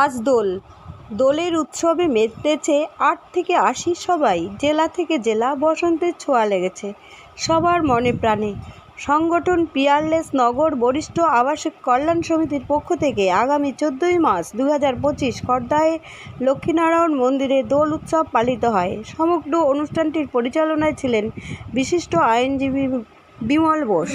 আজ দোলের উৎসবে মেতেছে ৮ থেকে ৮০ সবাই। জেলা থেকে জেলা বসন্তের ছোঁয়া লেগেছে সবার মনে প্রাণে। সংগঠন পিয়ারলেস নগর বরিষ্ঠ আবাসিক কল্যাণ সমিতির পক্ষ থেকে আগামী ১৪ই মার্চ ২০২৫ খড়দায় লক্ষ্মীনারায়ণ মন্দিরে দোল উৎসব পালিত হয়। সমগ্র অনুষ্ঠানটির পরিচালনায় ছিলেন বিশিষ্ট আইনজীবী বিমল বোস।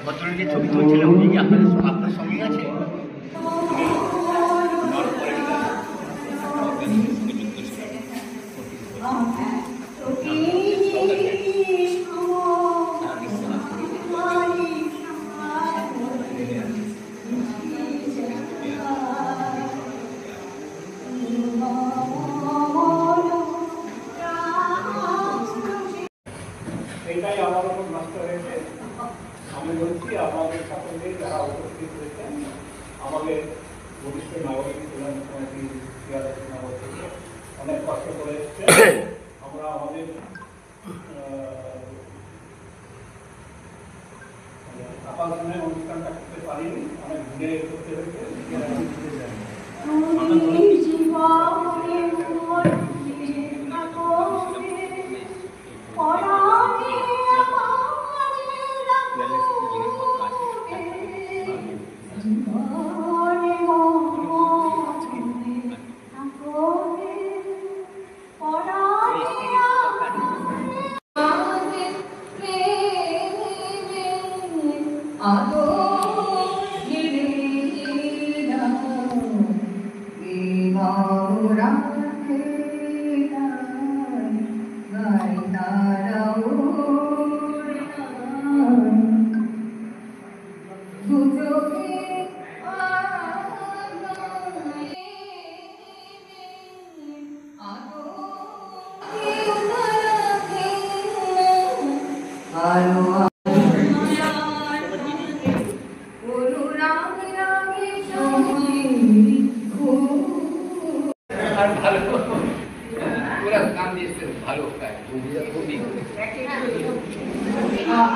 ভদ্রলোকের ছবি তুলছিলাম, উনি কি আপনার সঙ্গে আছে? এটাই আমার উপর নষ্ট হয়েছে। আমি বলছি আমাদের সকলকে যারা উপস্থিত হয়েছেন, আমাদের বরিষ্ঠ নাগরিক কল্যাণ সমিতি নগর থেকে অনেক কষ্ট করে এসছে। আমরা আমাদের আপাতনের অনুষ্ঠানটা করতে পারিনি, অনেক ঘুরে করতে হয়েছে।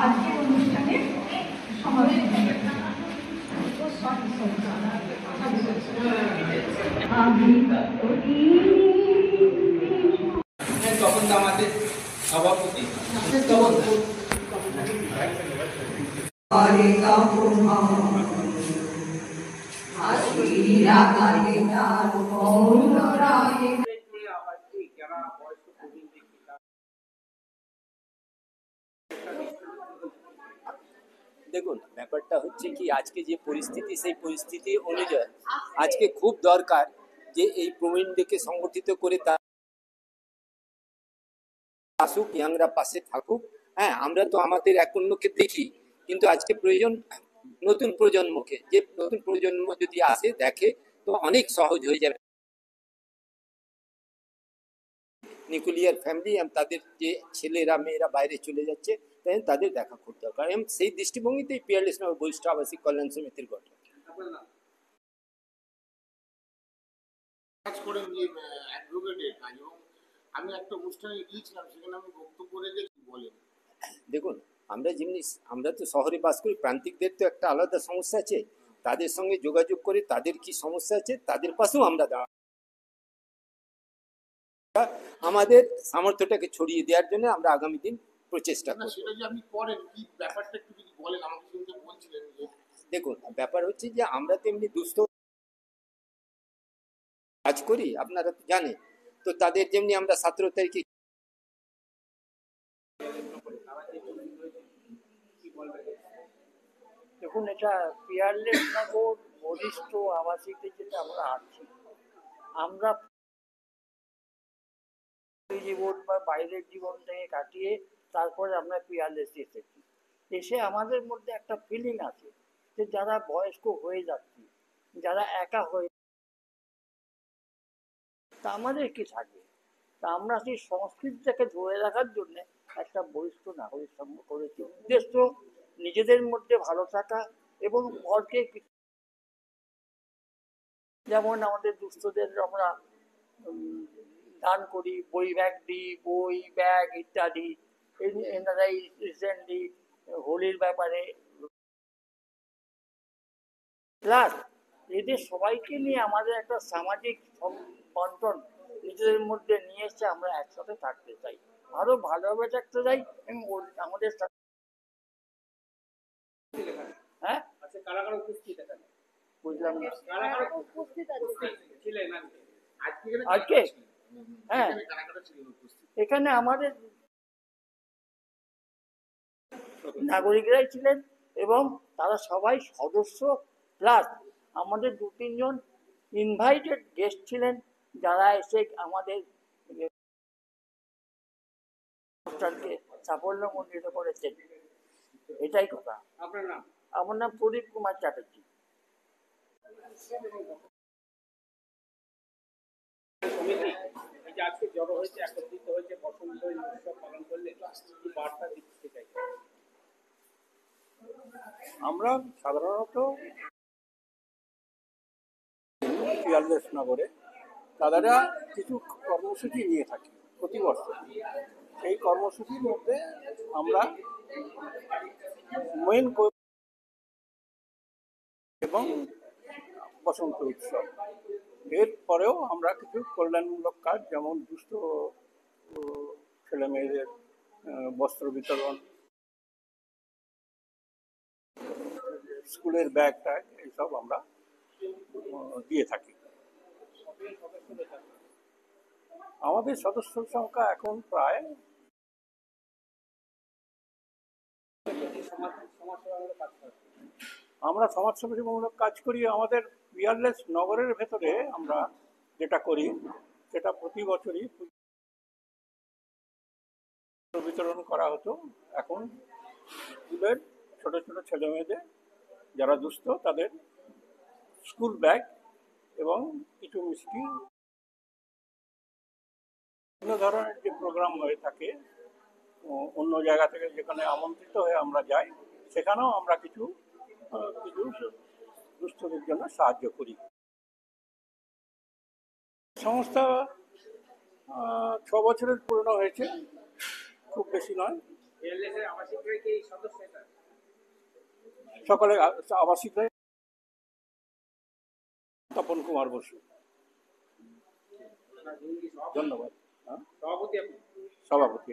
আজকের অনুষ্ঠানে তখন আমাদের সভাপতি দেখুন, ব্যাপারটা হচ্ছে কি, আজকে যে পরিস্থিতি, সেই পরিস্থিতি অনুযায়ী আজকে খুব দরকার যে এই প্রবীণদেরকে সংগঠিত করে তার আসুক, ইয়াংরা পাশে থাকুক। হ্যাঁ, আমরা তো আমাদের এক অন্যকে দেখি, কিন্তু আজকে প্রয়োজন নতুন প্রজন্মকে, যে নতুন প্রজন্ম যদি আসে দেখে তো অনেক সহজ হয়ে যাবে নিউক্লিয়ার ফ্যামিলি, তাদের যে ছেলেরা মেয়েরা বাইরে চলে যাচ্ছে, তাই তাদের দেখা খুব দরকার। এবং সেই দৃষ্টিভঙ্গিতেই পিয়ারলেস নগর বরিষ্ঠ আবাসিক কল্যাণ সমিতির গঠন। কাজ করেন যে অ্যাডভোকেটের কাজ, এবং আমি একটা অনুষ্ঠানে গিয়েছিলাম, সেখানে আমি বক্তব্য রেখে কি বলেন। দেখুন, আমরা তো শহরে বাস করি, প্রান্তিকদের তো একটা আলাদা সমস্যা আছে, তাদের সঙ্গে যোগাযোগ করে তাদের কি সমস্যা আছে তাদের পাশেও আমরা আমাদের সামর্থ্যটাকে ছড়িয়ে দেওয়ার জন্য আমরা আগামী দিন প্রচেষ্টা না, করব। সেটা যে আপনি করেন, কি ব্যাপারটা একটু যদি বলেন, আমাকে শুনতে বলছিলেন যে দেখুন, ব্যাপার হচ্ছে যে আমরা তো এমনি দুস্থ কাজ করি, আপনারা তো জানেন, তো তাদের যেমনি আমরা 17 তারিখে দেখুন, এটা পিয়ারলেস নগর বরিষ্ঠ আবাসিকে যেটা আমরা আছি, আমরা জীবন বা বাইরের জীবন থেকে কাটিয়ে তারপরে আমরা পিয়ারলেস এসেছি। এসে আমাদের মধ্যে একটা ফিলিং আছে যে যারা বয়স্ক হয়ে যাচ্ছি, যারা একা হয়ে, তা আমাদের কি থাকবে, তা আমরা সেই সংস্কৃতিটাকে ধরে রাখার জন্য একটা বরিষ্ঠ নাগরিক সংঘ করেছি। উদ্দেশ্য নিজেদের মধ্যে ভালো থাকা এবং পরকে, যেমন আমাদের দুস্থদের আমরা দান করি, বই ব্যাগ দিই, বই ব্যাগ ইত্যাদি। এনারাই রিসেন্টলি হোলির ব্যাপারে, প্লাস এদের সবাইকে নিয়ে আমাদের একটা সামাজিক বন্টন নিজেদের মধ্যে নিয়ে এসে আমরা একসাথে থাকতে চাই, আরো ভালোভাবে থাকতে চাই। এবং আমাদের হ্যাঁ, বুঝলাম না আজকে। হ্যাঁ, কারা কারা ছিলেন উপস্থিত? এখানে আমাদের নাগরিকরাই ছিলেন এবং তারা সবাই সদস্য, প্লাস আমাদের 2-3 জন ইনভাইটেড গেস্ট ছিলেন, যারা এসে আমাদের অনুষ্ঠানকে সাফল্যমণ্ডিত করেছেন। এটাই কথা। আপনার নাম? আমার নাম প্রদীপ কুমার চ্যাটার্জি। সমিতি এই যে আজকে জড়ো হয়েছে, একত্রিত হয়েছে, বসন্ত উৎসব পালন করলে কি বার্তা দিতে চাই? আমরা সাধারণত পিয়ারলেস নগরে তারা কিছু কর্মসূচি নিয়ে থাকি প্রতি বছর। সেই কর্মসূচির মধ্যে আমরা মেন এবং বসন্ত উৎসব, এরপরেও আমরা কিছু কল্যাণমূলক কাজ, যেমন দুস্থ ছেলে মেয়েদের বস্ত্র বিতরণ, স্কুলের ব্যাগ ট্যাগ, এইসব আমরা দিয়ে থাকি। আমাদের সদস্য সংখ্যা এখন প্রায় আমরা সমাজসেবামূলক কাজ করি। আমাদের পিয়ারলেস নগরের ভেতরে আমরা যেটা করি সেটা প্রতি বছরই বিতরণ করা হতো। এখন স্কুলের ছোট ছোট ছেলে মেয়েদের যারা দুস্থ তাদের স্কুল ব্যাগ এবং কিছু মিষ্টি, বিভিন্ন ধরনের যে প্রোগ্রাম হয়ে থাকে অন্য জায়গা থেকে, যেখানে আমন্ত্রিত হয়ে আমরা যাই, সেখানেও আমরা কিছু দুস্থদের জন্য সাহায্য করি। সংস্থা 6 বছরের পুরনো হয়েছে, খুব বেশি নয়। সকলে আবাসিক হয়ে তপন কুমার বসু। ধন্যবাদ। সভাপতি।